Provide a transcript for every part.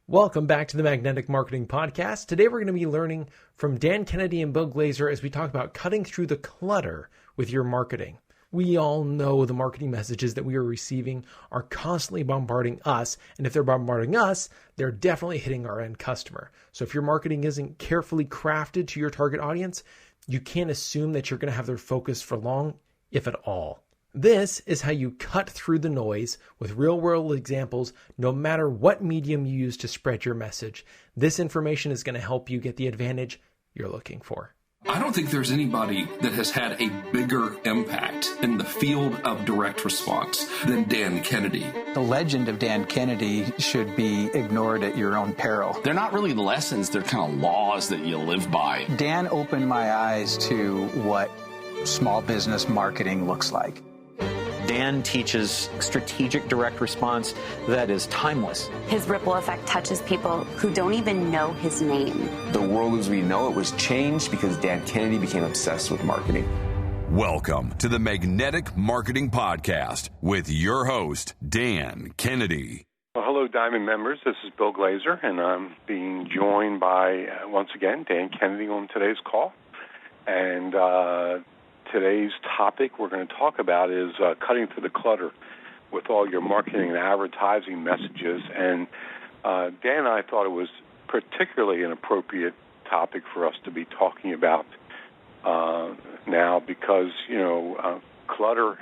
Welcome back to the Magnetic Marketing Podcast. Today we're going to be learning from Dan Kennedy and Bill Glazer as we talk about cutting through the clutter with your marketing. We all know the marketing messages that we are receiving are constantly bombarding us, and if they're bombarding us, they're definitely hitting our end customer. So if your marketing isn't carefully crafted to your target audience, you can't assume that you're going to have their focus for long, if at all. This is how you cut through the noise with real-world examples, no matter what medium you use to spread your message. This information is going to help you get the advantage you're looking for. I don't think there's anybody that has had a bigger impact in the field of direct response than Dan Kennedy. The legend of Dan Kennedy should be ignored at your own peril. They're not really lessons, they're kind of laws that you live by. Dan opened my eyes to what small business marketing looks like. Dan teaches strategic direct response that is timeless. His ripple effect touches people who don't even know his name. The world as we know it was changed because Dan Kennedy became obsessed with marketing. Welcome to the Magnetic Marketing Podcast with your host, Dan Kennedy. Well, hello, Diamond members. This is Bill Glazer, and I'm being joined by, once again, Dan Kennedy on today's call. And today's topic we're going to talk about is cutting through the clutter with all your marketing and advertising messages. And Dan and I thought it was particularly an appropriate topic for us to be talking about now because, clutter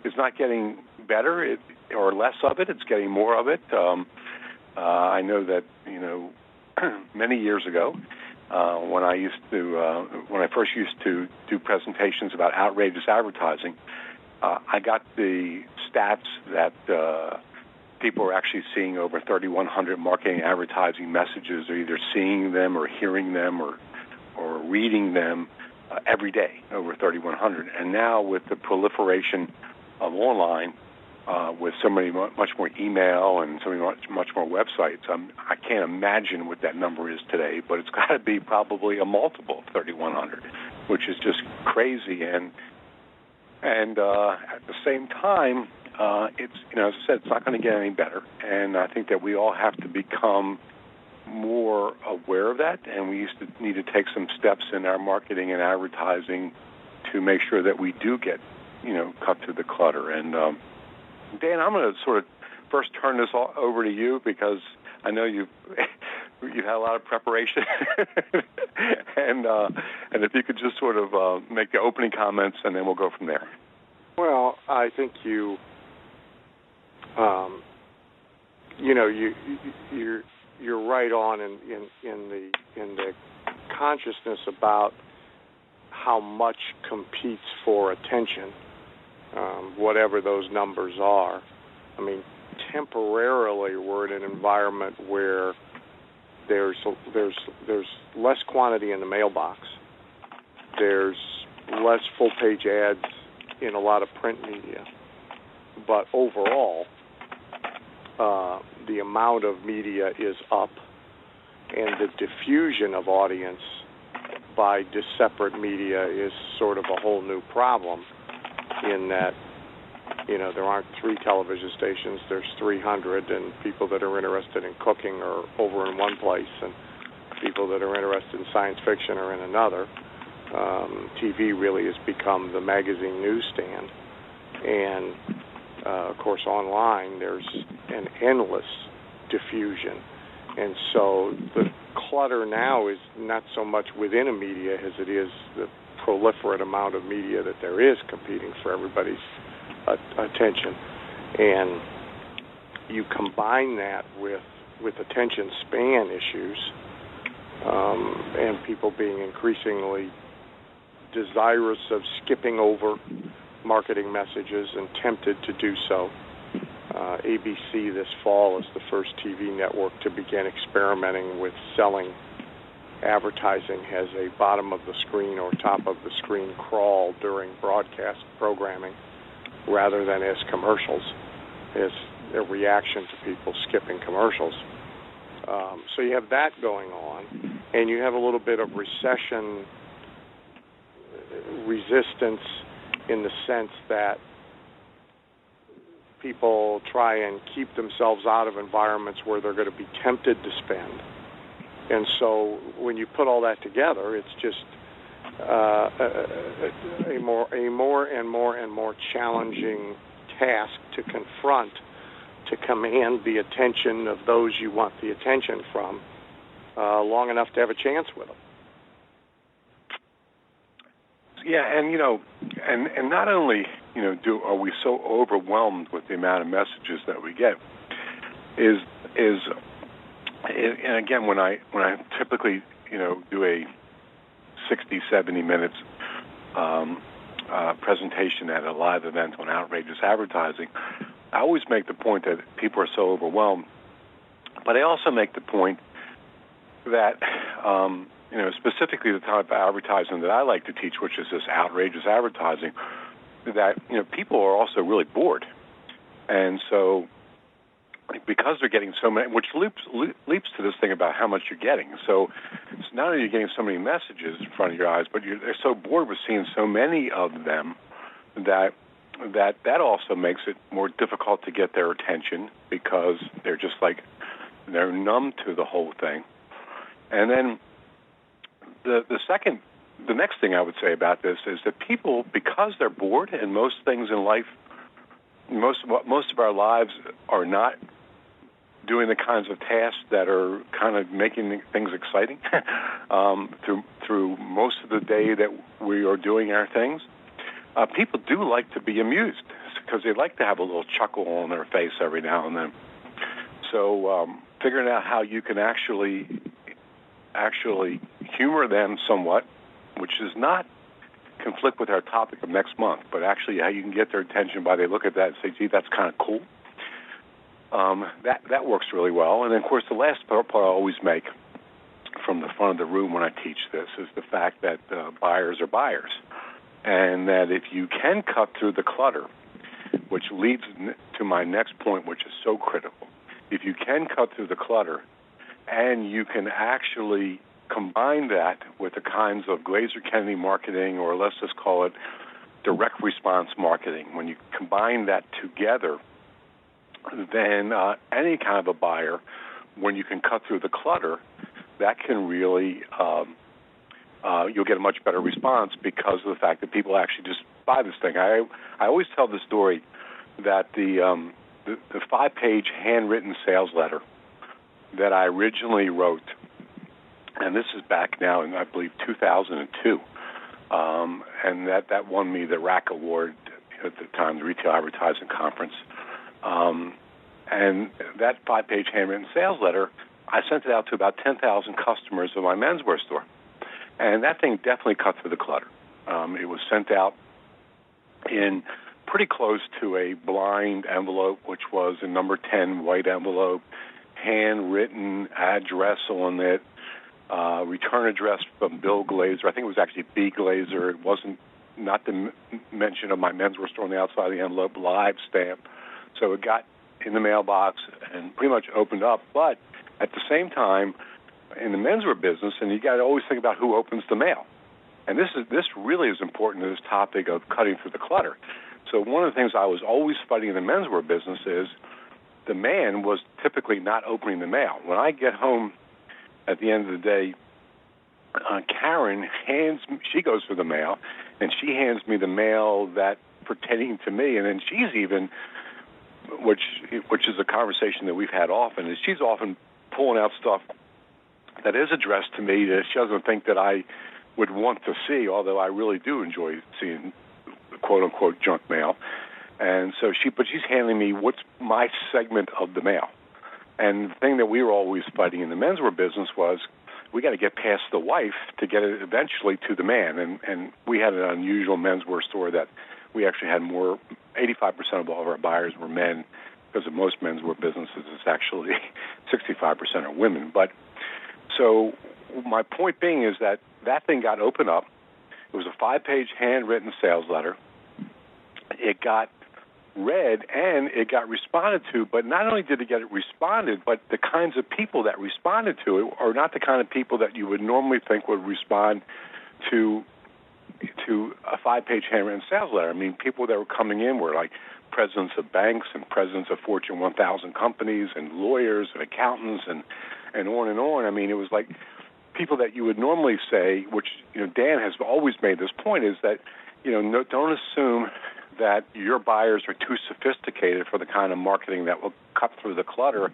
is not getting better or less of it. It's getting more of it. I know that, many years ago, when I first used to do presentations about outrageous advertising, I got the stats that people are actually seeing over 3,100 marketing advertising messages. They're either seeing them or hearing them or reading them every day, over 3,100. And now with the proliferation of online, with so many much more email and so many much more websites, I can't imagine what that number is today, but it's got to be probably a multiple of 3,100, which is just crazy. And at the same time, it's as I said, it's not going to get any better. And I think that we all have to become more aware of that, and we need to take some steps in our marketing and advertising to make sure that we do get cut through the clutter. And Dan, I'm going to sort of first turn this all over to you because I know you've had a lot of preparation, and if you could just sort of make the opening comments, and then we'll go from there. Well, I think you're right on in the consciousness about how much competes for attention. Whatever those numbers are. I mean, temporarily we're in an environment where there's less quantity in the mailbox. There's less full-page ads in a lot of print media. But overall, the amount of media is up, and the diffusion of audience by separate media is sort of a whole new problem. In that, there aren't 3 television stations, there's 300, and people that are interested in cooking are over in one place, and people that are interested in science fiction are in another. TV really has become the magazine newsstand. And, of course, online, there's an endless diffusion. And so the clutter now is not so much within a media as it is the proliferate amount of media that there is competing for everybody's attention. And you combine that with attention span issues and people being increasingly desirous of skipping over marketing messages and tempted to do so. ABC this fall is the first TV network to begin experimenting with selling advertising has a bottom of the screen or top of the screen crawl during broadcast programming rather than as commercials, as a reaction to people skipping commercials. So you have that going on, and you have a little bit of recession resistance in the sense that people try and keep themselves out of environments where they're going to be tempted to spend. And so when you put all that together, it's just a more and more challenging task to confront, to command the attention of those you want the attention from long enough to have a chance with them. Yeah, and and not only are we so overwhelmed with the amount of messages that we get, and again when I typically do a 60-70 minutes presentation at a live event on outrageous advertising, I always make the point that people are so overwhelmed, but I also make the point that specifically the type of advertising that I like to teach, which is this outrageous advertising, that people are also really bored, and so because they're getting so many, which leaps to this thing about how much you're getting. So it's not only you're getting so many messages in front of your eyes, but they're so bored with seeing so many of them that also makes it more difficult to get their attention because they're just like they're numb to the whole thing. And then the next thing I would say about this is that people, because they're bored, and most things in life, most of our lives are not doing the kinds of tasks that are kind of making things exciting through most of the day that we are doing our things. People do like to be amused because they like to have a little chuckle on their face every now and then. So figuring out how you can actually humor them somewhat, which does not conflict with our topic of next month, but actually how you can get their attention by they look at that and say, gee, that's kind of cool. That works really well. And then, of course, the last part I always make from the front of the room when I teach this is the fact that buyers are buyers, and that if you can cut through the clutter, which leads to my next point, which is so critical, if you can cut through the clutter and you can actually combine that with the kinds of Glazer Kennedy marketing, or let's just call it direct response marketing, when you combine that together, then any kind of a buyer, when you can cut through the clutter, that can really, you'll get a much better response because of the fact that people actually just buy this thing. I always tell the story that the 5-page handwritten sales letter that I originally wrote, and this is back now in, I believe, 2002, and that won me the RAC Award at the time, the Retail Advertising Conference. And that 5-page handwritten sales letter, I sent it out to about 10,000 customers of my menswear store. And that thing definitely cut through the clutter. It was sent out in pretty close to a blind envelope, which was a number 10 white envelope, handwritten address on it, return address from Bill Glazer. I think it was actually B. Glazer. It wasn't not the mention of my menswear store on the outside of the envelope, live stamp. So it got in the mailbox and pretty much opened up. But at the same time, in the menswear business, and you got to always think about who opens the mail. And this really is important to this topic of cutting through the clutter. So one of the things I was always fighting in the menswear business is the man was typically not opening the mail. When I get home at the end of the day, Karen she goes for the mail, and she hands me the mail that pertaining to me, and then she's even, which is a conversation that we've had often, is she's often pulling out stuff that is addressed to me that she doesn't think that I would want to see, although I really do enjoy seeing quote-unquote junk mail. And so she's handing me what's my segment of the mail. And the thing that we were always fighting in the menswear business was we got to get past the wife to get it eventually to the man. And we had an unusual menswear store that we actually had 85% of all of our buyers were men, because of most menswear businesses it's actually 65% are women. But so my point being is that thing got opened up. It was a 5-page handwritten sales letter. It got read and it got responded to, but not only did it get it responded, but the kinds of people that responded to it are not the kind of people that you would normally think would respond to a 5-page handwritten sales letter. I mean, people that were coming in were like presidents of banks and presidents of Fortune 1000 companies and lawyers and accountants and on and on. I mean, it was like people that you would normally say, which, Dan has always made this point, is that, don't assume that your buyers are too sophisticated for the kind of marketing that will cut through the clutter.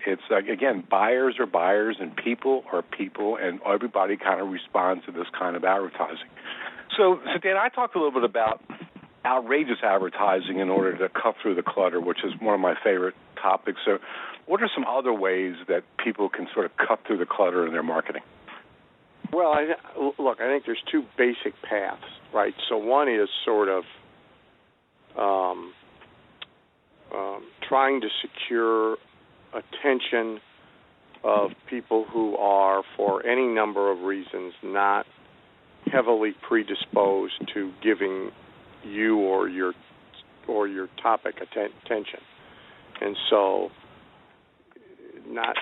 It's like, again, buyers are buyers and people are people, and everybody kind of responds to this kind of advertising. So Dan, I talked a little bit about outrageous advertising in order to cut through the clutter, which is one of my favorite topics. So what are some other ways that people can sort of cut through the clutter in their marketing? Well, I think there's two basic paths, right? So one is sort of trying to secure attention of people who are, for any number of reasons, not heavily predisposed to giving you or your topic attention. And so, not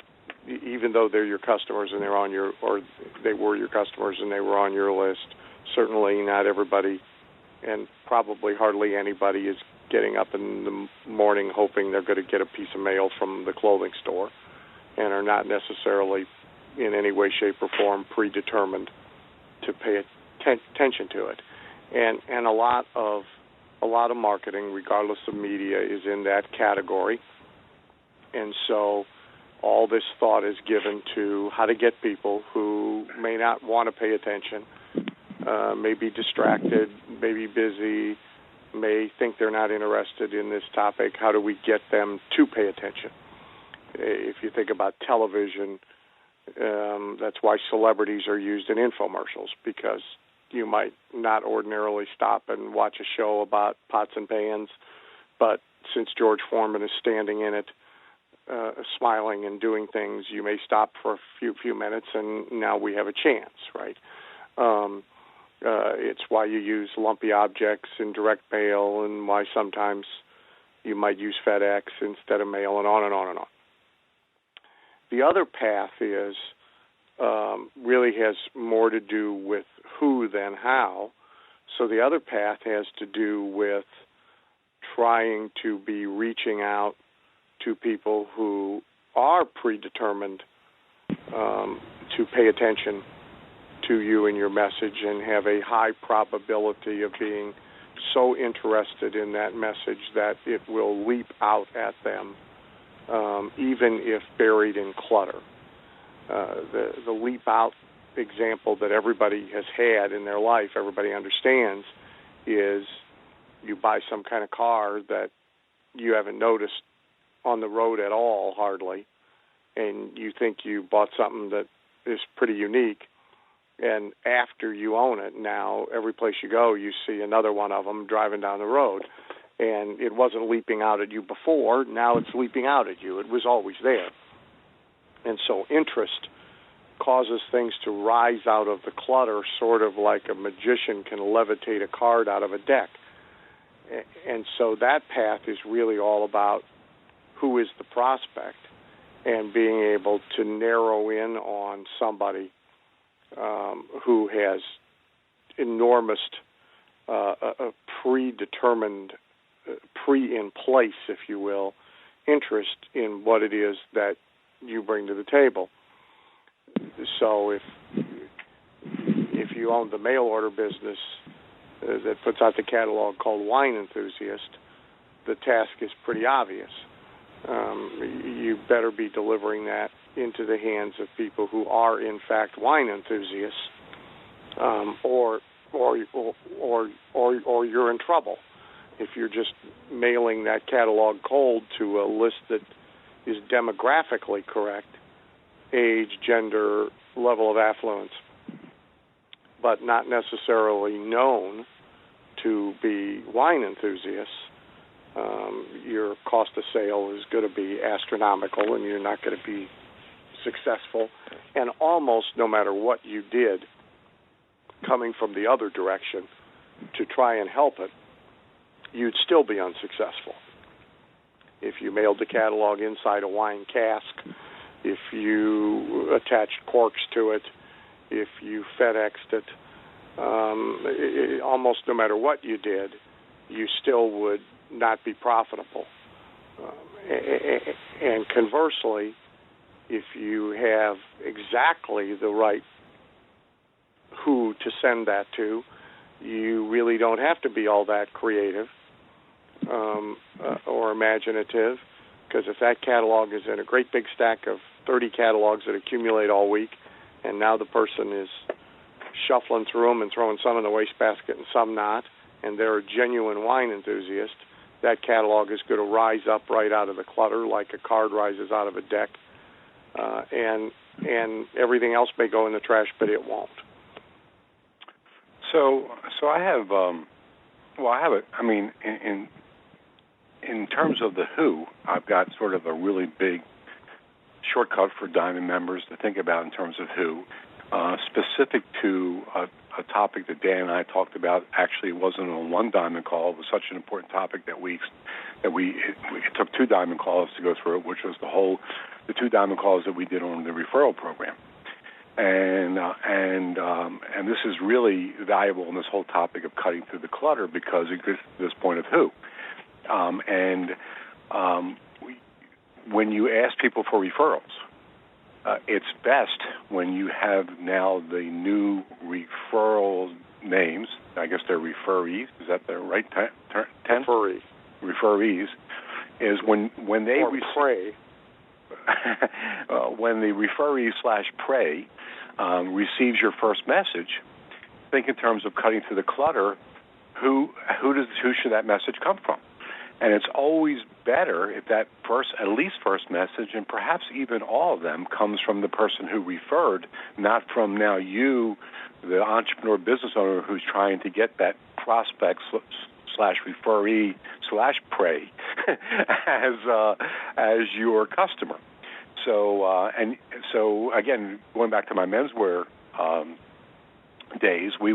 even though they're your customers and they're on your, or they were your customers and they were on your list, certainly not everybody, and probably hardly anybody, is getting up in the morning hoping they're going to get a piece of mail from the clothing store, and are not necessarily in any way, shape, or form predetermined to pay attention to it. And a lot of marketing, regardless of media, is in that category. And so all this thought is given to how to get people who may not want to pay attention, may be distracted, may be busy, may think they're not interested in this topic. How do we get them to pay attention? If you think about television, that's why celebrities are used in infomercials, because you might not ordinarily stop and watch a show about pots and pans, but since George Foreman is standing in it, smiling and doing things, you may stop for a few minutes, and now we have a chance, right? It's why you use lumpy objects in direct mail, and why sometimes you might use FedEx instead of mail, and on and on and on. The other path is really has more to do with who than how. So the other path has to do with trying to be reaching out to people who are predetermined to pay attention to you and your message, and have a high probability of being so interested in that message that it will leap out at them, even if buried in clutter. The leap out example that everybody has had in their life, everybody understands, is you buy some kind of car that you haven't noticed on the road at all, hardly, and you think you bought something that is pretty unique, and after you own it, now every place you go, you see another one of them driving down the road, and it wasn't leaping out at you before, now it's leaping out at you. It was always there. And so interest causes things to rise out of the clutter, sort of like a magician can levitate a card out of a deck. And so that path is really all about who is the prospect, and being able to narrow in on somebody who has enormous, predetermined, in place, if you will, interest in what it is that you bring to the table. So if you own the mail order business that puts out the catalog called Wine Enthusiast, the task is pretty obvious. You better be delivering that into the hands of people who are in fact wine enthusiasts, or you're in trouble if you're just mailing that catalog cold to a list that is demographically correct, age, gender, level of affluence, but not necessarily known to be wine enthusiasts. Your cost of sale is going to be astronomical, and you're not going to be successful. And almost no matter what you did, coming from the other direction to try and help it, you'd still be unsuccessful. If you mailed the catalog inside a wine cask, if you attached corks to it, if you FedExed it, almost no matter what you did, you still would not be profitable. And conversely, if you have exactly the right who to send that to, you really don't have to be all that creative or imaginative, because if that catalog is in a great big stack of 30 catalogs that accumulate all week, and now the person is shuffling through them and throwing some in the wastebasket and some not, and they're a genuine wine enthusiast, that catalog is going to rise up right out of the clutter like a card rises out of a deck, and everything else may go in the trash, but it won't. So I have, in terms of the who, I've got sort of a really big shortcut for Diamond members to think about in terms of who. Specific to a topic that Dan and I talked about, actually it wasn't on one Diamond call. It was such an important topic that it took 2 Diamond calls to go through it, which was the 2 Diamond calls that we did on the referral program. And this is really valuable in this whole topic of cutting through the clutter, because it gets to this point of who. When you ask people for referrals, it's best when you have now the new referral names. I guess they're referees. Is that the right term? Referees is when they pray. When the referee/pray receives your first message, think in terms of cutting through the clutter. Who should that message come from? And it's always better if that at least first message, and perhaps even all of them, comes from the person who referred, not from now you, the entrepreneur business owner who's trying to get that prospect/referee/pray as your customer. So again, going back to my menswear days, we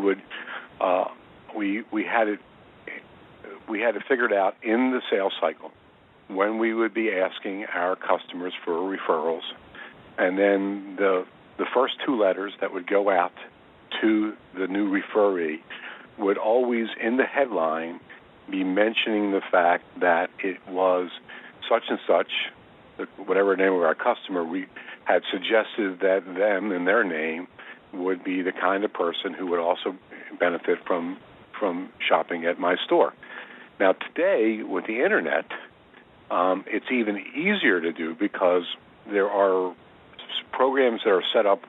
had it figured out in the sales cycle when we would be asking our customers for referrals, and then the first 2 letters that would go out to the new referee would always, in the headline, be mentioning the fact that it was such and such, whatever name of our customer, we had suggested that them and their name would be the kind of person who would also benefit from shopping at my store. Now, today, with the Internet, it's even easier to do, because there are programs that are set up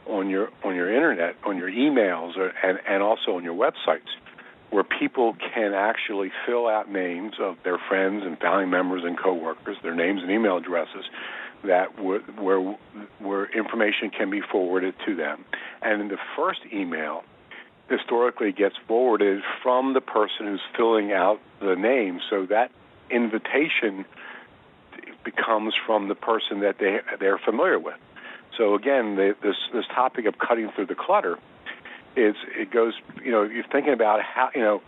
on your Internet, on your emails, and also on your websites, where people can actually fill out names of their friends and family members and coworkers, their names and email addresses, where information can be forwarded to them. And in the first email, historically gets forwarded from the person who's filling out the name, so that invitation becomes from the person that they're familiar with. So again, this topic of cutting through the clutter goes. You're thinking about how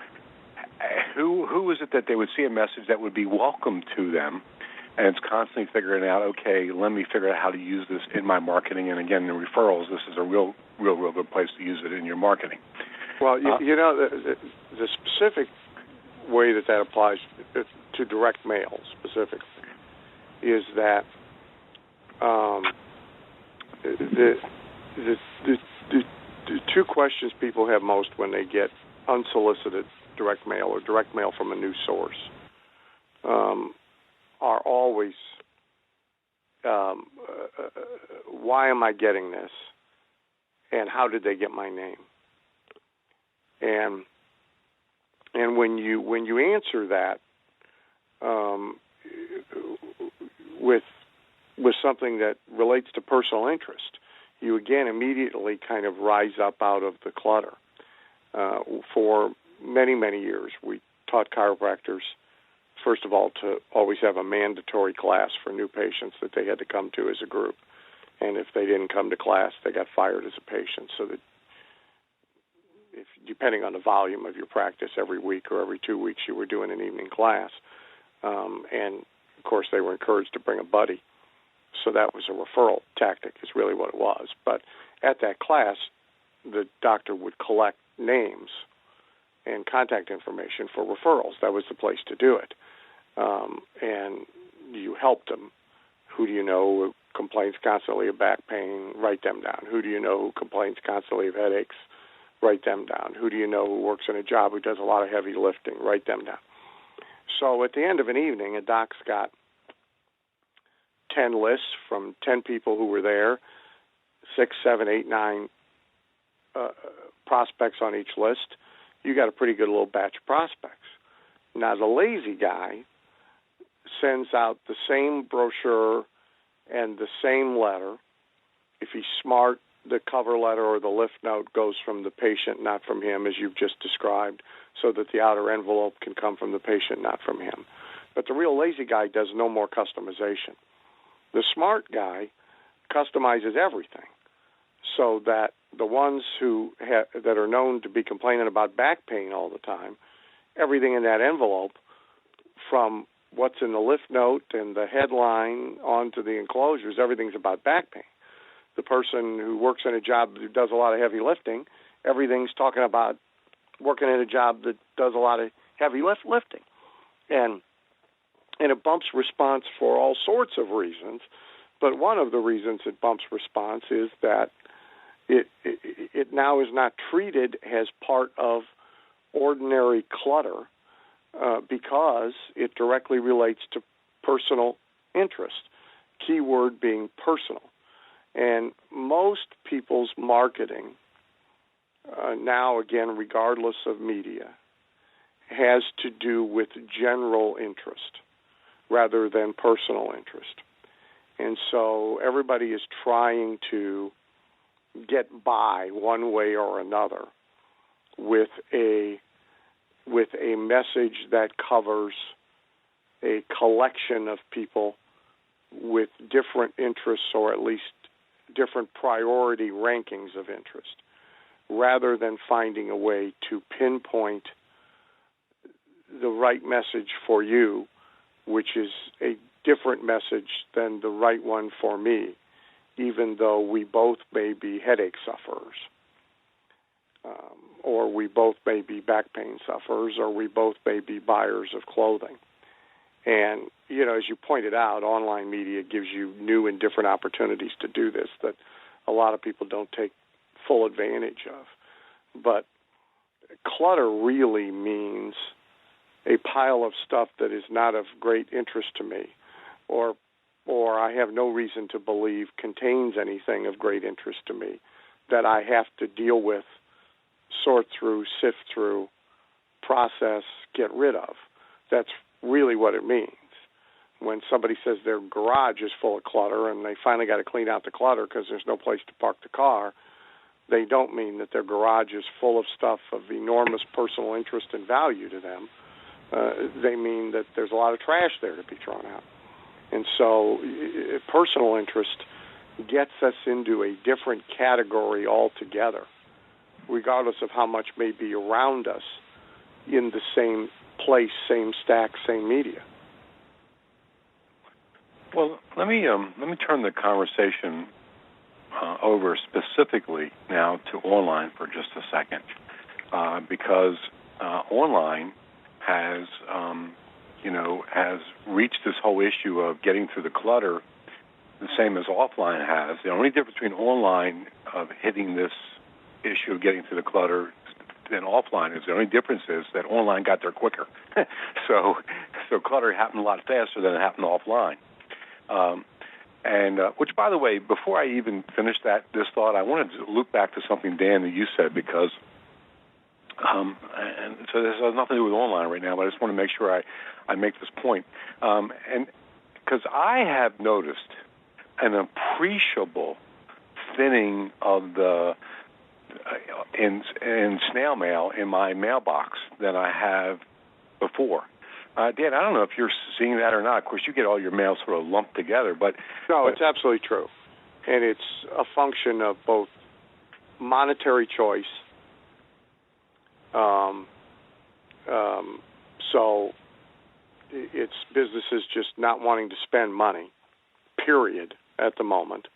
who is it that they would see a message that would be welcome to them, and it's constantly figuring out, okay, let me figure out how to use this in my marketing. And again, in referrals, this is a real good place to use it in your marketing. Well, the specific way that applies to direct mail specifically is that the 2 questions people have most when they get unsolicited direct mail or direct mail from a new source are always, why am I getting this, and how did they get my name? And when you answer that with something that relates to personal interest, you again immediately kind of rise up out of the clutter. For many, many years, we taught chiropractors, first of all, to always have a mandatory class for new patients that they had to come to as a group. And if they didn't come to class, they got fired as a patient. So that, depending on the volume of your practice, every week or every 2 weeks you were doing an evening class. And, of course, they were encouraged to bring a buddy. So that was a referral tactic is really what it was. But at that class, the doctor would collect names and contact information for referrals. That was the place to do it. And you helped them. Who do you know who complains constantly of back pain? Write them down. Who do you know who complains constantly of headaches? Write them down. Who do you know who works in a job who does a lot of heavy lifting? Write them down. So at the end of an evening, a doc's got 10 lists from 10 people who were there, 6, 7, 8, 9 prospects on each list. You got a pretty good little batch of prospects. Now, the lazy guy sends out the same brochure and the same letter. If he's smart, the cover letter or the lift note goes from the patient, not from him, as you've just described, so that the outer envelope can come from the patient, not from him. But the real lazy guy does no more customization. The smart guy customizes everything so that the ones who that are known to be complaining about back pain all the time, everything in that envelope, from what's in the lift note and the headline onto the enclosures, everything's about back pain. The person who works in a job that does a lot of heavy lifting, everything's talking about working in a job that does a lot of heavy lifting. And it bumps response for all sorts of reasons, but one of the reasons it bumps response is that it now is not treated as part of ordinary clutter because it directly relates to personal interest, keyword being personal. And most people's marketing now, again, regardless of media, has to do with general interest rather than personal interest. And so everybody is trying to get by one way or another with a message that covers a collection of people with different interests, or at least different priority rankings of interest, rather than finding a way to pinpoint the right message for you, which is a different message than the right one for me, even though we both may be headache sufferers, or we both may be back pain sufferers, or we both may be buyers of clothing. And, you know, as you pointed out, online media gives you new and different opportunities to do this that a lot of people don't take full advantage of. But clutter really means a pile of stuff that is not of great interest to me, or I have no reason to believe contains anything of great interest to me, that I have to deal with, sort through, sift through, process, get rid of. That's really what it means. When somebody says their garage is full of clutter and they finally got to clean out the clutter because there's no place to park the car, they don't mean that their garage is full of stuff of enormous personal interest and value to them. They mean that there's a lot of trash there to be thrown out. And so personal interest gets us into a different category altogether, regardless of how much may be around us in the same place, same stack, same media. Well, let me turn the conversation over specifically now to online for just a second, because online has reached this whole issue of getting through the clutter the same as offline has. The only difference between online of hitting this issue of getting through the clutter than offline is the only difference is that online got there quicker. So clutter happened a lot faster than it happened offline. Which, by the way, before I even finish this thought, I wanted to loop back to something, Dan, that you said, because, and so this has nothing to do with online right now, but I just want to make sure I make this point. And because I have noticed an appreciable thinning of the in snail mail in my mailbox than I have before. Dan, I don't know if you're seeing that or not. Of course, you get all your mail sort of lumped together, but it's absolutely true, and it's a function of both monetary choice. So it's businesses just not wanting to spend money, period, at the moment.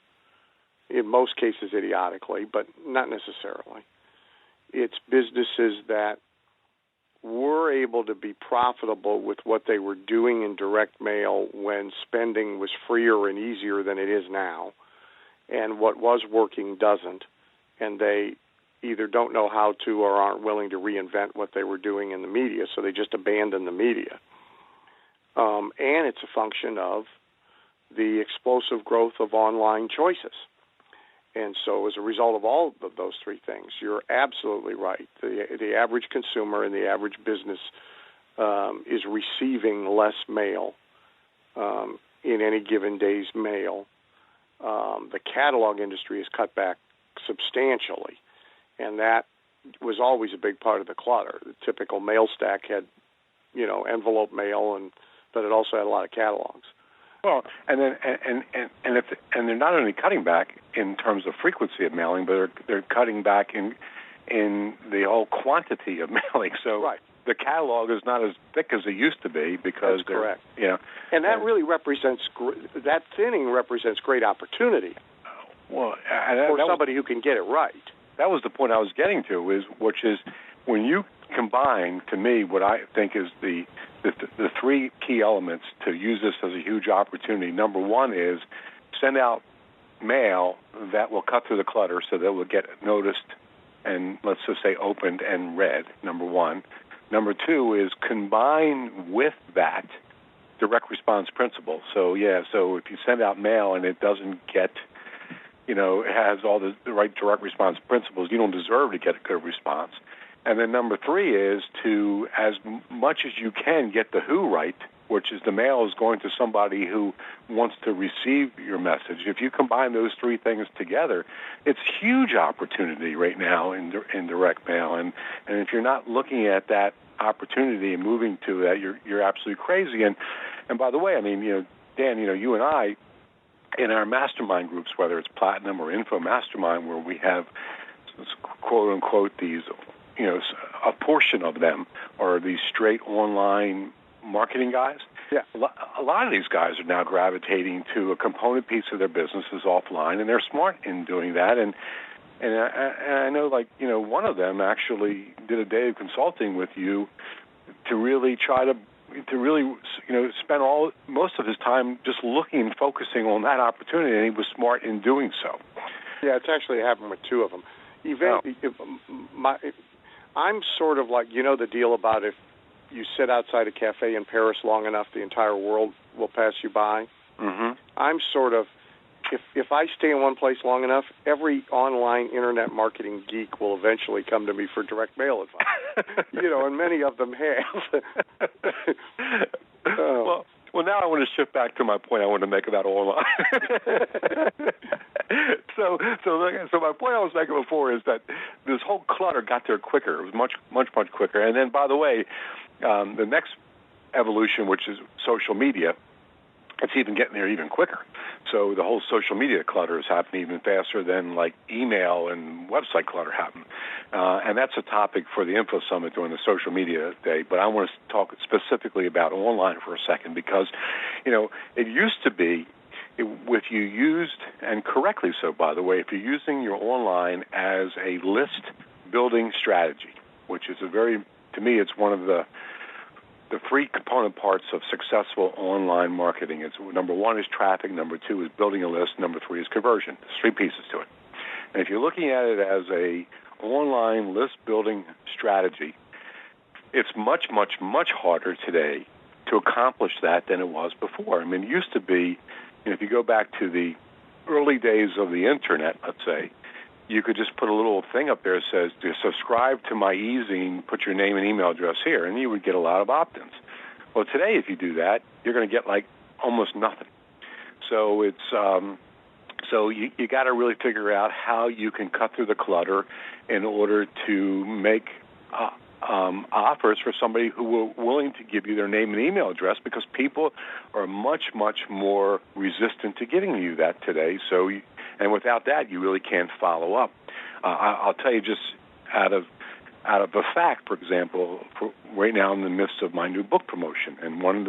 In most cases, idiotically, but not necessarily. It's businesses that were able to be profitable with what they were doing in direct mail when spending was freer and easier than it is now, and what was working doesn't, and they either don't know how to or aren't willing to reinvent what they were doing in the media, so they just abandon the media. And it's a function of the explosive growth of online choices. And so as a result of all of those three things, you're absolutely right. The average consumer and the average business is receiving less mail in any given day's mail. The catalog industry has cut back substantially, and that was always a big part of the clutter. The typical mail stack had, envelope mail, but it also had a lot of catalogs. Well, and they're not only cutting back in terms of frequency of mailing, but they're cutting back in the whole quantity of mailing. So right. The catalog is not as thick as it used to be because that's correct. And that really represents that thinning represents great opportunity. Well, for somebody who can get it right. That was the point I was getting to, which is when you combine, to me, what I think is the three key elements to use this as a huge opportunity. Number one is send out mail that will cut through the clutter so that it will get noticed and, let's just say, opened and read, number one. Number two is combine with that direct response principle. So if you send out mail and it doesn't get, it has all the right direct response principles, you don't deserve to get a good response. And then number three is to, as much as you can, get the who right, which is the mail is going to somebody who wants to receive your message. If you combine those three things together, it's a huge opportunity right now in direct mail. And if you're not looking at that opportunity and moving to that, you're absolutely crazy. And by the way, Dan, you and I, in our mastermind groups, whether it's Platinum or Info Mastermind, where we have quote unquote these, a portion of them are these straight online marketing guys. Yeah. A lot of these guys are now gravitating to a component piece of their business is offline, and they're smart in doing that. And I know, one of them actually did a day of consulting with you to really try to spend most of his time just looking and focusing on that opportunity, and he was smart in doing so. Yeah, it's actually happened with two of them. I'm sort of like, the deal about if you sit outside a cafe in Paris long enough, the entire world will pass you by. Mm-hmm. I'm sort of, if I stay in one place long enough, every online internet marketing geek will eventually come to me for direct mail advice. And many of them have. Well, now I want to shift back to my point I want to make about online. So my point I was making before is that this whole clutter got there quicker. It was much, much, much quicker. And then, by the way, the next evolution, which is social media, it's even getting there even quicker. So the whole social media clutter is happening even faster than email and website clutter happen. And that's a topic for the Info Summit during the social media day. But I want to talk specifically about online for a second because, it used to be if you used, and correctly so, by the way, if you're using your online as a list building strategy, which is to me, it's one of the three component parts of successful online marketing. It's number one is traffic, number two is building a list, number three is conversion. There's three pieces to it. And if you're looking at it as a online list building strategy, it's much, much, much harder today to accomplish that than it was before. It used to be, if you go back to the early days of the internet, let's say, you could just put a little thing up there that says, subscribe to my e-zine, put your name and email address here, and you would get a lot of opt-ins. Well, today, if you do that, you're going to get almost nothing. So it's so you got to really figure out how you can cut through the clutter in order to make offers for somebody who are willing to give you their name and email address, because people are much, much more resistant to giving you that today. And without that, you really can't follow up. I'll tell you just out of a fact, for example, right now in the midst of my new book promotion, and one of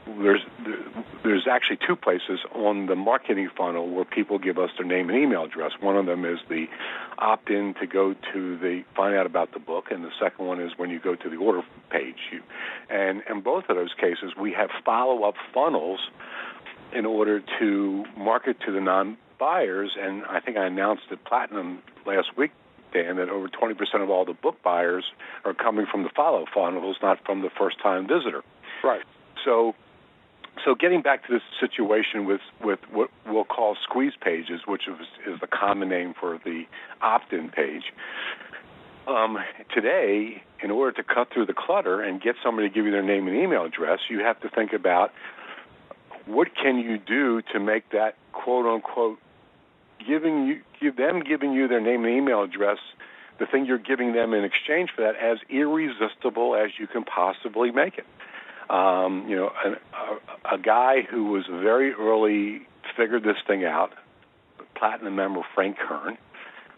there's actually two places on the marketing funnel where people give us their name and email address. One of them is the opt-in to go to find out about the book, and the second one is when you go to the order page. And in both of those cases, we have follow-up funnels in order to market to the non-buyers, and I think I announced at Platinum last week, Dan, that over 20% of all the book buyers are coming from the follow funnels, not from the first-time visitor. Right. So getting back to this situation with what we'll call squeeze pages, which is the common name for the opt-in page, today, in order to cut through the clutter and get somebody to give you their name and email address, you have to think about what can you do to make that quote-unquote giving you their name and email address, the thing you're giving them in exchange for that, as irresistible as you can possibly make it. A guy who was very early figured this thing out, Platinum member Frank Kern.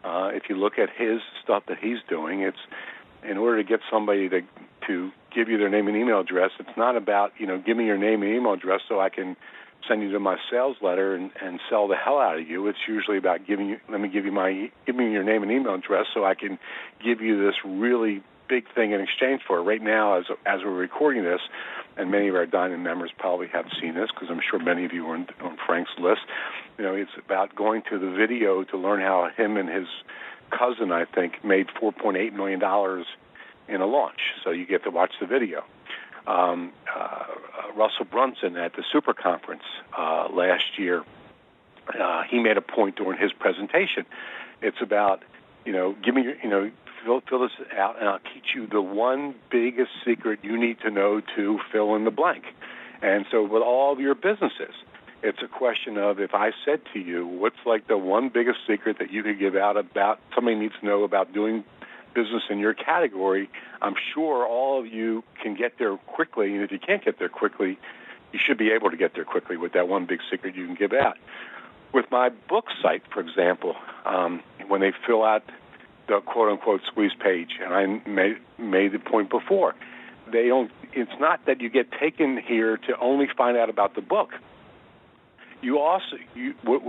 If you look at his stuff that he's doing, it's in order to get somebody to give you their name and email address. It's not about give me your name and email address so I can send you to my sales letter and sell the hell out of you. It's usually about give me your name and email address so I can give you this really big thing in exchange for it. Right now, as we're recording this, and many of our Diamond members probably have seen this because I'm sure many of you are on Frank's list. It's about going to the video to learn how him and his cousin, I think, made $4.8 million in a launch. So you get to watch the video. Russell Brunson at the Super Conference last year, he made a point during his presentation. It's about, give me your, fill this out, and I'll teach you the one biggest secret you need to know to fill in the blank. And so with all of your businesses, it's a question of, if I said to you, what's like the one biggest secret that you could give out about somebody needs to know about doing business in your category, I'm sure all of you can get there quickly. And if you can't get there quickly, you should be able to get there quickly with that one big secret you can give out. With my book site, for example, when they fill out the quote-unquote squeeze page, and I made the point before, it's not that you get taken here to only find out about the book. What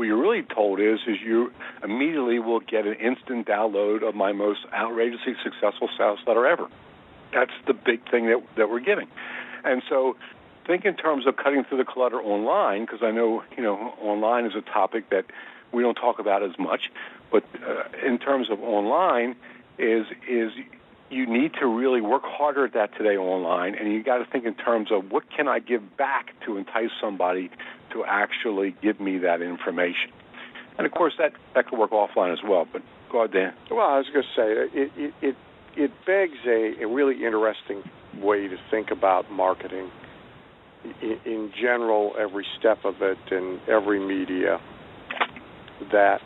you're really told is you immediately will get an instant download of my most outrageously successful sales letter ever. That's the big thing that we're giving. And so think in terms of cutting through the clutter online, because I know, online is a topic that we don't talk about as much, but in terms of online is you need to really work harder at that today online, and you got to think in terms of what can I give back to entice somebody to actually give me that information. And of course that could work offline as well. But go ahead, Dan. Well, I was going to say it begs a really interesting way to think about marketing in general, every step of it in every media. That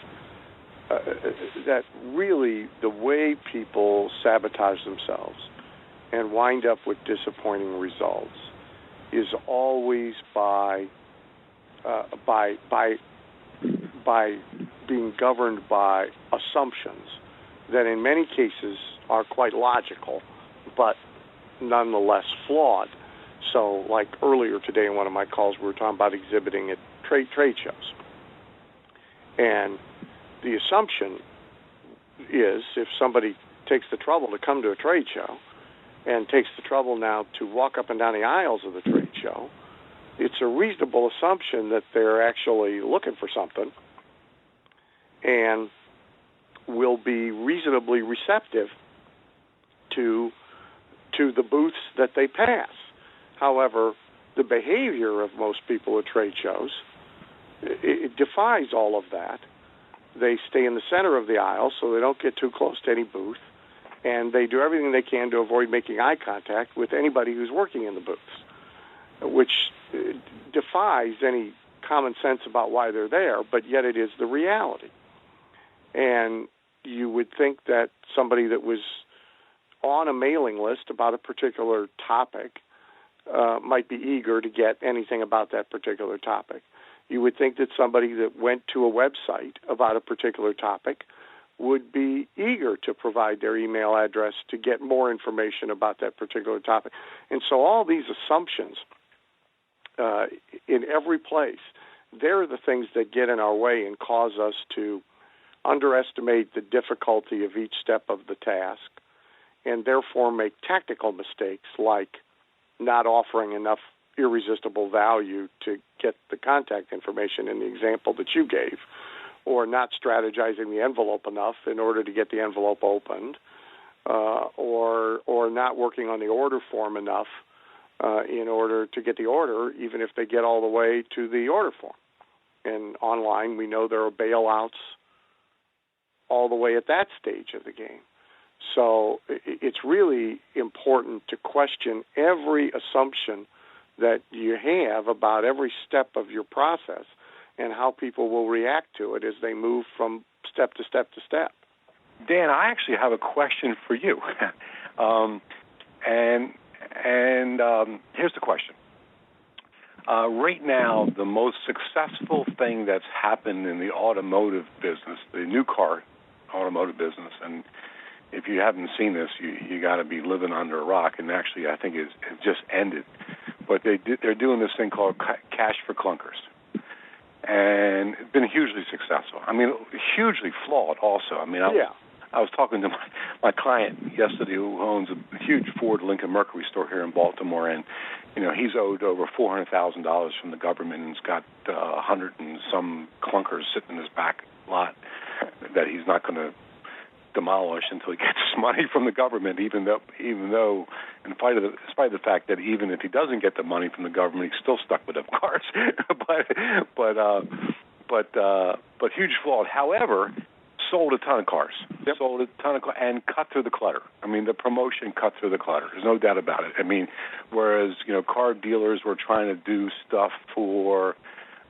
really the way people sabotage themselves and wind up with disappointing results is always by being governed by assumptions that in many cases are quite logical, but nonetheless flawed. So, like earlier today in one of my calls, we were talking about exhibiting at trade shows. And the assumption is if somebody takes the trouble to come to a trade show and takes the trouble now to walk up and down the aisles of the trade show, it's a reasonable assumption that they're actually looking for something and will be reasonably receptive to the booths that they pass. However, the behavior of most people at trade shows, it defies all of that. They stay in the center of the aisle so they don't get too close to any booth, and they do everything they can to avoid making eye contact with anybody who's working in the booths, which defies any common sense about why they're there, but yet it is the reality. And you would think that somebody that was on a mailing list about a particular topic might be eager to get anything about that particular topic. You would think that somebody that went to a website about a particular topic would be eager to provide their email address to get more information about that particular topic. And so all these assumptions in every place. They're the things that get in our way and cause us to underestimate the difficulty of each step of the task, and therefore make tactical mistakes like not offering enough irresistible value to get the contact information in the example that you gave, or not strategizing the envelope enough in order to get the envelope opened, or not working on the order form enough in order to get the order, even if they get all the way to the order form. And online, we know there are bailouts all the way at that stage of the game. So it's really important to question every assumption that you have about every step of your process and how people will react to it as they move from step to step to step. Dan, I actually have a question for you. Here's the question. Right now, the most successful thing that's happened in the automotive business, the new car automotive business, and if you haven't seen this, you got to be living under a rock. And actually, I think it just ended. But they're doing this thing called cash for clunkers, and it's been hugely successful. I mean, hugely flawed. Also, I mean, I was talking to my client yesterday who owns a huge Ford Lincoln Mercury store here in Baltimore, and he's owed over $400,000 from the government, and he's got 100 and some clunkers sitting in his back lot that he's not going to demolish until he gets money from the government. Even though, in spite of the fact that even if he doesn't get the money from the government, he's still stuck with them cars. but huge flawed. However, sold a ton of cars. Yep. Sold a ton of cars and cut through the clutter. I mean, the promotion cut through the clutter. There's no doubt about it. I mean, whereas car dealers were trying to do stuff for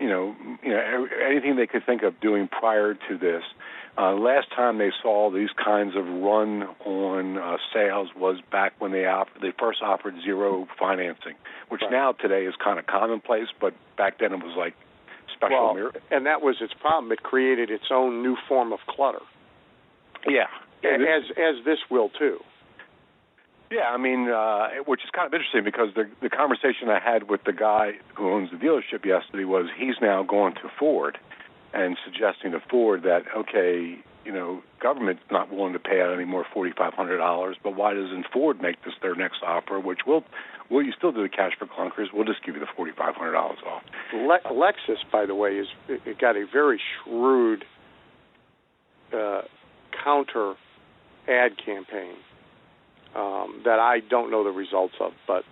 anything they could think of doing prior to this. Last time they saw these kinds of run on sales was back when they first offered zero financing, which now today is kind of commonplace, but back then it was like special. And that was its problem. It created its own new form of clutter. Yeah. As this will too. Yeah, I mean, which is kind of interesting because the conversation I had with the guy who owns the dealership yesterday was he's now going to Ford and suggesting to Ford that, okay, government's not willing to pay out any more $4,500, but why doesn't Ford make this their next offer, which will you still do the cash for clunkers? We'll just give you the $4,500 off. Lexus, by the way, it got a very shrewd counter ad campaign that I don't know the results of, but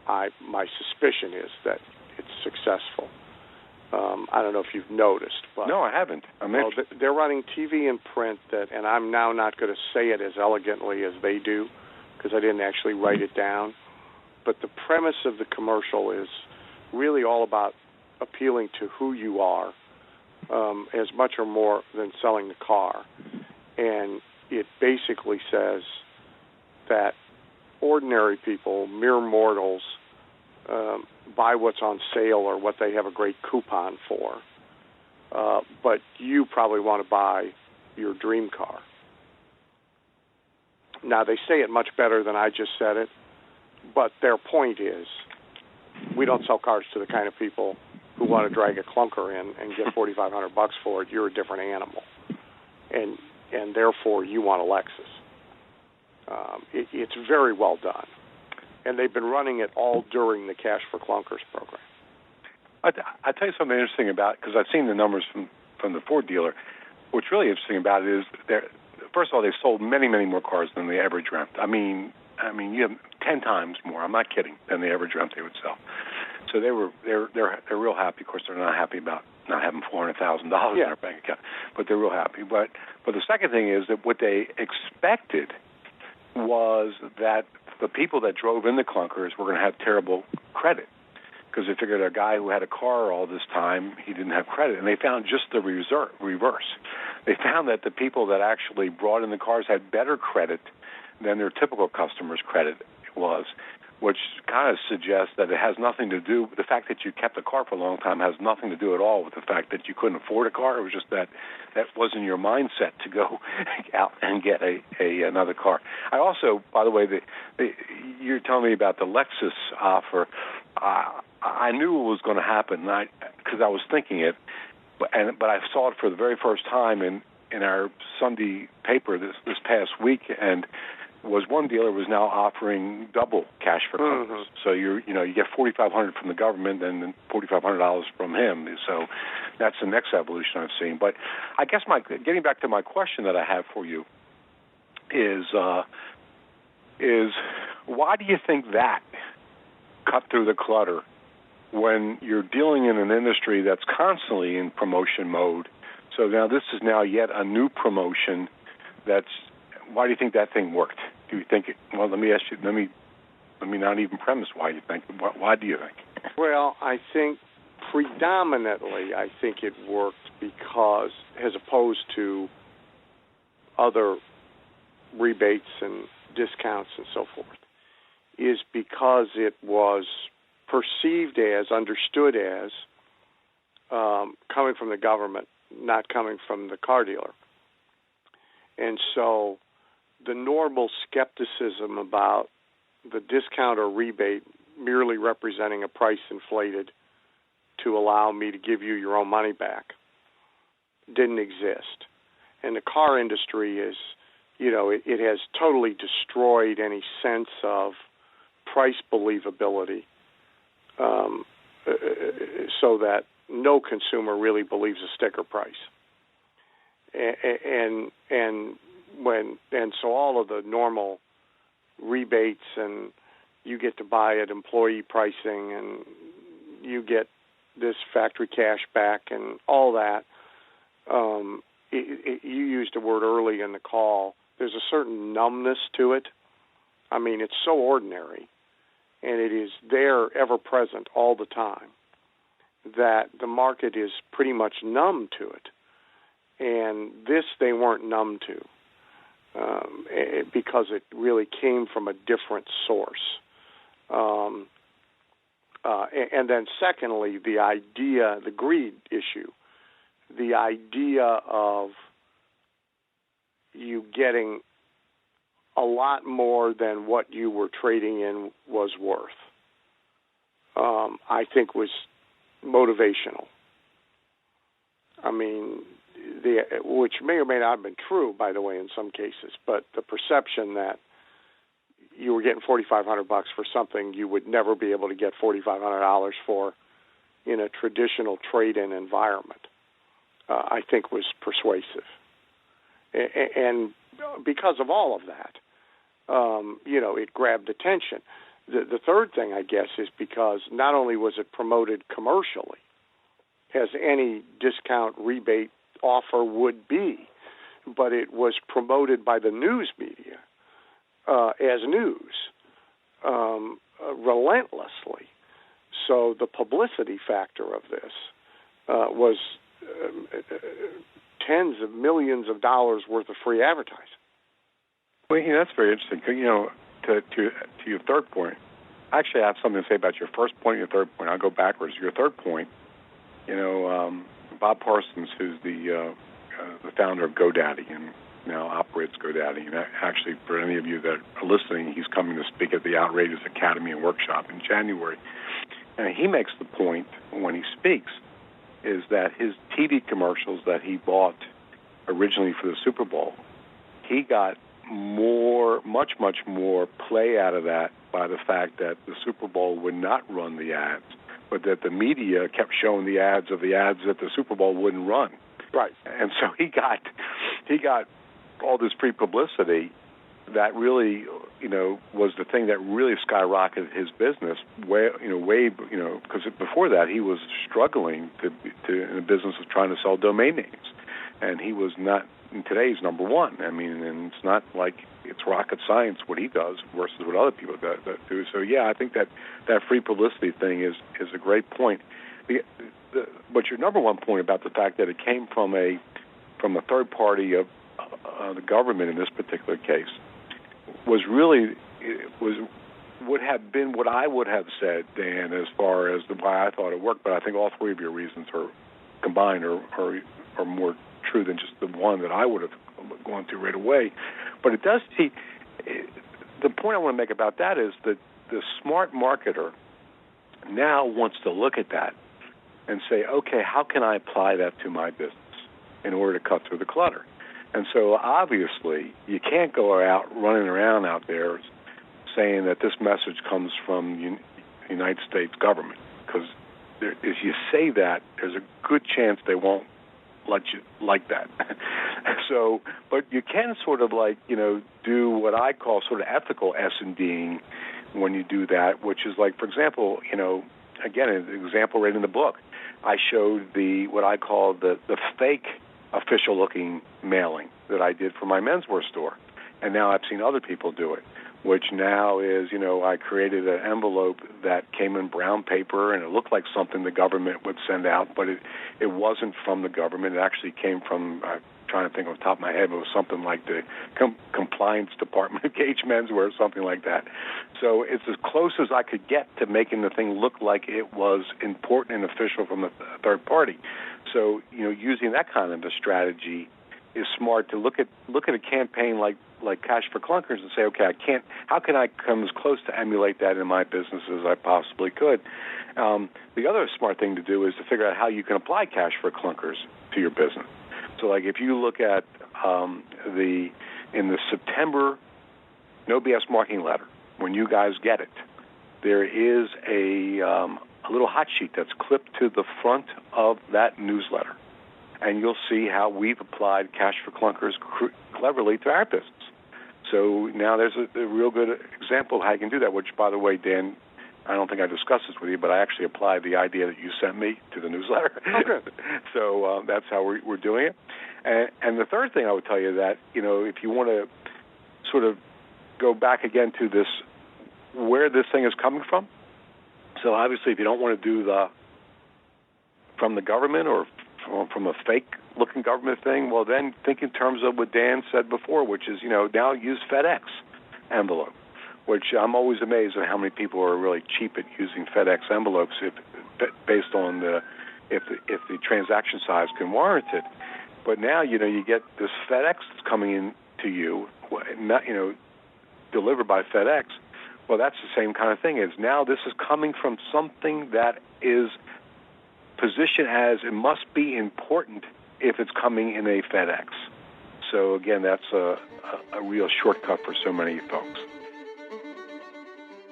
my suspicion is that it's successful. I don't know if you've noticed. But, no, I haven't. They're running TV and print and I'm now not going to say it as elegantly as they do because I didn't actually write it down. But the premise of the commercial is really all about appealing to who you are as much or more than selling the car. And it basically says that ordinary people, mere mortals, buy what's on sale or what they have a great coupon for. But you probably want to buy your dream car. Now, they say it much better than I just said it, but their point is we don't sell cars to the kind of people who want to drag a clunker in and get $4,500 for it. You're a different animal. And therefore, you want a Lexus. It's very well done. And they've been running it all during the Cash for Clunkers program. I'll tell you something interesting about it, because I've seen the numbers from the Ford dealer. What's really interesting about it is, first of all, they've sold many, many more cars than they ever dreamt. I mean, you have 10 times more. I'm not kidding, than they ever dreamt they would sell. So they're real happy. Of course, they're not happy about not having $400,000 in their bank account, but they're real happy. But the second thing is that what they expected was that the people that drove in the clunkers were going to have terrible credit, because they figured a guy who had a car all this time, he didn't have credit. And they found just the reverse. They found that the people that actually brought in the cars had better credit than their typical customer's credit was, which kind of suggests that it has nothing to do with the fact that you kept a car for a long time, has nothing to do at all with the fact that you couldn't afford a car. It was just that wasn't your mindset to go out and get another car. I also, by the way, you're telling me about the Lexus offer. I knew it was going to happen, because I was thinking it, but I saw it for the very first time in our Sunday paper this past week, and was one dealer was now offering double cash for Clunkers. So you get $4,500 from the government and then $4,500 from him. So that's the next evolution I've seen. But I guess getting back to my question that I have for you is why do you think that cut through the clutter when you're dealing in an industry that's constantly in promotion mode? So now this is now yet a new promotion. Why do you think that thing worked? Do you think well, let me ask you, let me not even premise why you think. Why do you think? Well, I think predominantly it worked because, as opposed to other rebates and discounts and so forth, is because it was perceived as, understood as, coming from the government, not coming from the car dealer. And so the normal skepticism about the discount or rebate merely representing a price inflated to allow me to give you your own money back didn't exist. And the car industry is, it has totally destroyed any sense of price believability, so that no consumer really believes a sticker price. And so all of the normal rebates, and you get to buy at employee pricing, and you get this factory cash back, and all that. You used a word early in the call. There's a certain numbness to it. I mean, it's so ordinary, and it is there, ever present, all the time, that the market is pretty much numb to it. And this they weren't numb to, because it really came from a different source. And then secondly, the idea, the greed issue, the idea of you getting a lot more than what you were trading in was worth, I think was motivational. I mean, which may or may not have been true, by the way, in some cases, but the perception that you were getting $4,500 for something you would never be able to get $4,500 for in a traditional trade-in environment, I think was persuasive. And because of all of that, it grabbed attention. The third thing, I guess, is because not only was it promoted commercially, as any discount rebate offer would be, but it was promoted by the news media as news relentlessly. So the publicity factor of this was tens of millions of dollars worth of free advertising. Well, that's very interesting. To your third point, actually, I have something to say about your first point and your third point. I'll go backwards. Your third point, Bob Parsons, who's the founder of GoDaddy and now operates GoDaddy, and actually, for any of you that are listening, he's coming to speak at the Outrageous Academy and Workshop in January. And he makes the point when he speaks is that his TV commercials that he bought originally for the Super Bowl, he got much more play out of that by the fact that the Super Bowl would not run the ads, but that the media kept showing the ads that the Super Bowl wouldn't run. Right. And so he got all this free publicity that really, was the thing that really skyrocketed his business because before that he was struggling to in the business of trying to sell domain names, and he was not. And today he's number one. I mean, and it's not like it's rocket science what he does versus what other people do. So yeah, I think that free publicity thing is a great point. But your number one point about the fact that it came from a third party of the government in this particular case would have been what I would have said, Dan, as far as why I thought it worked. But I think all three of your reasons are combined are more true than just the one that I would have gone to right away. But it does see the point I want to make about that is that the smart marketer now wants to look at that and say, okay, how can I apply that to my business in order to cut through the clutter? And so obviously you can't go out running around out there saying that this message comes from the United States government, because if you say that, there's a good chance they won't let you like that. So, but you can sort of do what I call sort of ethical S&Ding when you do that, which is like, for example, again, an example right in the book, I showed what I call the fake official-looking mailing that I did for my menswear store. And now I've seen other people do it, which now is, I created an envelope that came in brown paper, and it looked like something the government would send out, but it wasn't from the government. It actually came from, I'm trying to think off the top of my head, but it was something like the compliance department of Gage Menswear or something like that. So it's as close as I could get to making the thing look like it was important and official from a third party. So, using that kind of a strategy is smart, to look at a campaign like Cash for Clunkers and say, okay, how can I come as close to emulate that in my business as I possibly could? The other smart thing to do is to figure out how you can apply Cash for Clunkers to your business. So, like, if you look at in the September No BS marketing letter, when you guys get it, there is a little hot sheet that's clipped to the front of that newsletter. And you'll see how we've applied Cash for Clunkers cleverly to our business. So now there's a real good example of how you can do that, which, by the way, Dan, I don't think I discussed this with you, but I actually applied the idea that you sent me to the newsletter. Okay. So that's how we're doing it. And the third thing I would tell you that, if you want to sort of go back again to this, where this thing is coming from. So obviously, if you don't want to do from the government or from a fake-looking government thing, well, then think in terms of what Dan said before, which is, now use FedEx envelope, which I'm always amazed at how many people are really cheap at using FedEx envelopes based on if the transaction size can warrant it. But now, you get this FedEx that's coming in to you, delivered by FedEx. Well, that's the same kind of thing. Is now this is coming from something that is positioned as it must be important if it's coming in a FedEx. So again, that's a real shortcut for so many folks.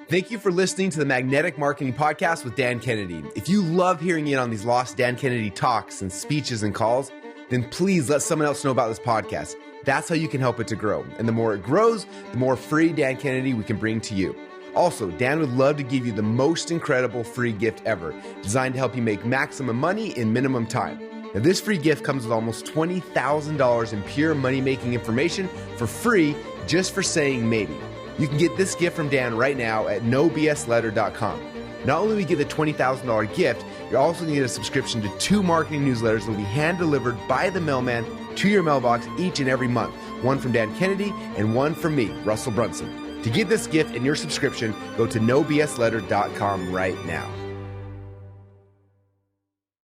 Thank you for listening to the Magnetic Marketing Podcast with Dan Kennedy. If you love hearing in on these lost Dan Kennedy talks and speeches and calls, then please let someone else know about this podcast. That's how you can help it to grow. And the more it grows, the more free Dan Kennedy we can bring to you. Also, Dan would love to give you the most incredible free gift ever, designed to help you make maximum money in minimum time. Now, this free gift comes with almost $20,000 in pure money-making information for free, just for saying maybe. You can get this gift from Dan right now at nobsletter.com. Not only will you get the $20,000 gift, you're also going to get a subscription to 2 marketing newsletters that will be hand-delivered by the mailman to your mailbox each and every month. One from Dan Kennedy and one from me, Russell Brunson. To get this gift and your subscription, go to nobsletter.com right now.